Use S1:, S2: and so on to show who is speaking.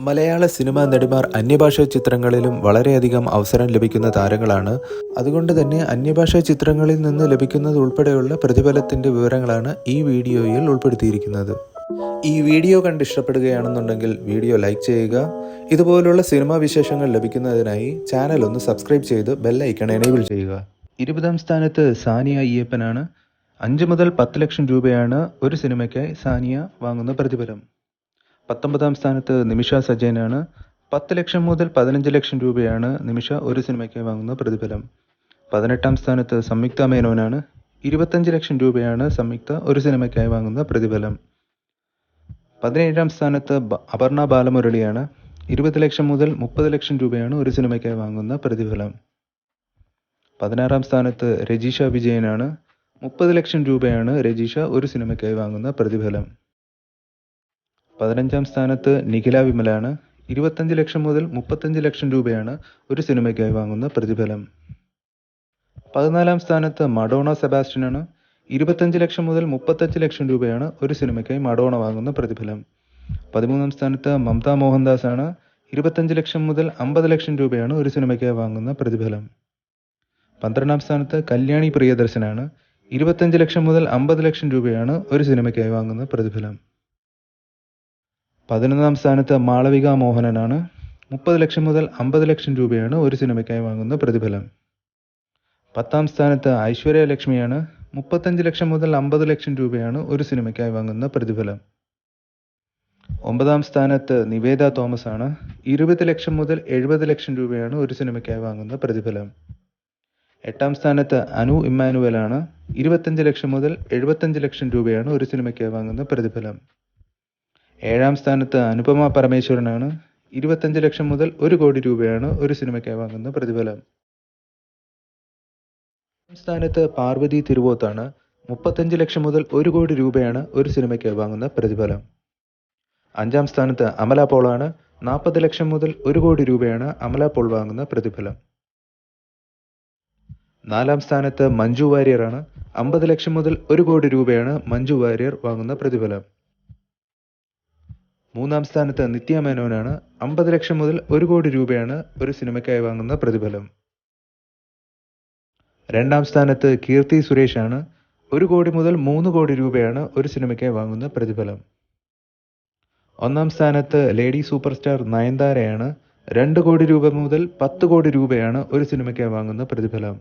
S1: മലയാള cinema നടിമാർ അന്യഭാഷാ ചിത്രങ്ങളിലും വളരെയധികം അവസരം ലഭിക്കുന്ന താരങ്ങളാണ്. അതുകൊണ്ട് തന്നെ അന്യഭാഷാ ചിത്രങ്ങളിൽ നിന്ന് ലഭിക്കുന്നത് ഉൾപ്പെടെയുള്ള പ്രതിഫലത്തിൻ്റെ വിവരങ്ങളാണ് ഈ വീഡിയോയിൽ ഉൾപ്പെടുത്തിയിരിക്കുന്നത്. ഈ വീഡിയോ കണ്ട് ഇഷ്ടപ്പെടുകയാണെന്നുണ്ടെങ്കിൽ വീഡിയോ ലൈക്ക് ചെയ്യുക. ഇതുപോലുള്ള സിനിമാ വിശേഷങ്ങൾ ലഭിക്കുന്നതിനായി ചാനൽ ഒന്ന് സബ്സ്ക്രൈബ് ചെയ്ത് ബെൽ ഐക്കൺ എനേബിൾ ചെയ്യുക. 20ാം സ്ഥാനത്ത് സാനിയ അയ്യപ്പനാണ്. 5 മുതൽ 10 ലക്ഷം രൂപയാണ് ഒരു സിനിമയ്ക്കായി സാനിയ വാങ്ങുന്ന പ്രതിഫലം. 19ാം സ്ഥാനത്ത് നിമിഷ സജയനാണ്. 10 ലക്ഷം മുതൽ 15 ലക്ഷം രൂപയാണ് നിമിഷ ഒരു സിനിമയ്ക്കായി വാങ്ങുന്ന പ്രതിഫലം. 18ാം സ്ഥാനത്ത് സംയുക്ത മേനോനാണ്. 25 ലക്ഷം രൂപയാണ് സംയുക്ത ഒരു സിനിമയ്ക്കായി വാങ്ങുന്ന പ്രതിഫലം. 17ാം സ്ഥാനത്ത് അപർണ ബാലമുരളിയാണ്. 20 ലക്ഷം മുതൽ 30 ലക്ഷം രൂപയാണ് ഒരു സിനിമയ്ക്കായി വാങ്ങുന്ന പ്രതിഫലം. 16ാം സ്ഥാനത്ത് രജിഷ വിജയനാണ്. 30 ലക്ഷം രൂപയാണ് രജിഷ ഒരു സിനിമയ്ക്കായി വാങ്ങുന്ന പ്രതിഫലം. 15ാം സ്ഥാനത്ത് നിഖില വിമലാണ്. 25 ലക്ഷം മുതൽ 35 ലക്ഷം രൂപയാണ് ഒരു സിനിമയ്ക്കായി വാങ്ങുന്ന പ്രതിഫലം. 14ാം സ്ഥാനത്ത് മഡോണ സെബാസ്റ്റ്യനാണ്. 25 ലക്ഷം മുതൽ 35 ലക്ഷം രൂപയാണ് ഒരു സിനിമയ്ക്കായി മഡോണ വാങ്ങുന്ന പ്രതിഫലം. 13ാം സ്ഥാനത്ത് മമത മോഹൻദാസ് ആണ്. 25 ലക്ഷം മുതൽ 50 ലക്ഷം രൂപയാണ് ഒരു സിനിമയ്ക്കായി വാങ്ങുന്ന പ്രതിഫലം. 12ാം സ്ഥാനത്ത് കല്യാണി പ്രിയദർശനാണ്. 25 ലക്ഷം മുതൽ 50 ലക്ഷം രൂപയാണ് ഒരു സിനിമയ്ക്കായി വാങ്ങുന്ന പ്രതിഫലം. 11ാം സ്ഥാനത്ത് മാളവിക മോഹനനാണ്. 30 ലക്ഷം മുതൽ 50 ലക്ഷം രൂപയാണ് ഒരു സിനിമയ്ക്കായി വാങ്ങുന്ന പ്രതിഫലം. 10ാം സ്ഥാനത്ത് ഐശ്വര്യ ലക്ഷ്മിയാണ്. 35 ലക്ഷം മുതൽ 50 ലക്ഷം രൂപയാണ് ഒരു സിനിമയ്ക്കായി വാങ്ങുന്ന പ്രതിഫലം. 9ാം സ്ഥാനത്ത് നിവേദ തോമസ് ആണ്. 20 ലക്ഷം മുതൽ 70 ലക്ഷം രൂപയാണ് ഒരു സിനിമയ്ക്കായി വാങ്ങുന്ന പ്രതിഫലം. 8ാം സ്ഥാനത്ത് അനു ഇമ്മാനുവലാണ്. 25 ലക്ഷം മുതൽ 75 ലക്ഷം രൂപയാണ് ഒരു സിനിമയ്ക്കായി വാങ്ങുന്ന പ്രതിഫലം. 7ാം സ്ഥാനത്ത് അനുപമ പരമേശ്വരനാണ്. 25 ലക്ഷം മുതൽ 1 കോടി രൂപയാണ് ഒരു സിനിമയ്ക്കായി വാങ്ങുന്ന പ്രതിഫലം. 5ാം സ്ഥാനത്ത് പാർവതി തിരുവോത്താണ്. 35 ലക്ഷം മുതൽ 1 കോടി രൂപയാണ് ഒരു സിനിമയ്ക്കായി വാങ്ങുന്ന പ്രതിഫലം. 5ാം സ്ഥാനത്ത് അമല പോളാണ്. 40 ലക്ഷം മുതൽ 1 കോടി രൂപയാണ് അമല പോൾ വാങ്ങുന്ന പ്രതിഫലം. 4ാം സ്ഥാനത്ത് മഞ്ജു വാര്യറാണ്. 50 ലക്ഷം മുതൽ 1 കോടി രൂപയാണ് മഞ്ജു വാര്യർ വാങ്ങുന്ന പ്രതിഫലം. 3ാം സ്ഥാനത്ത് നിത്യ മേനോനാണ്. 50 ലക്ഷം മുതൽ 1 കോടി രൂപയാണ് ഒരു സിനിമയ്ക്കായി വാങ്ങുന്ന പ്രതിഫലം. 2ാം സ്ഥാനത്ത് കീർത്തി സുരേഷാണ്. 1 കോടി മുതൽ 3 കോടി രൂപയാണ് ഒരു സിനിമയ്ക്കായി വാങ്ങുന്ന പ്രതിഫലം. 1ാം സ്ഥാനത്ത് ലേഡി സൂപ്പർ സ്റ്റാർ നയൻതാരയാണ്. 2 കോടി രൂപ മുതൽ 10 കോടി രൂപയാണ് ഒരു സിനിമയ്ക്കായി വാങ്ങുന്ന പ്രതിഫലം.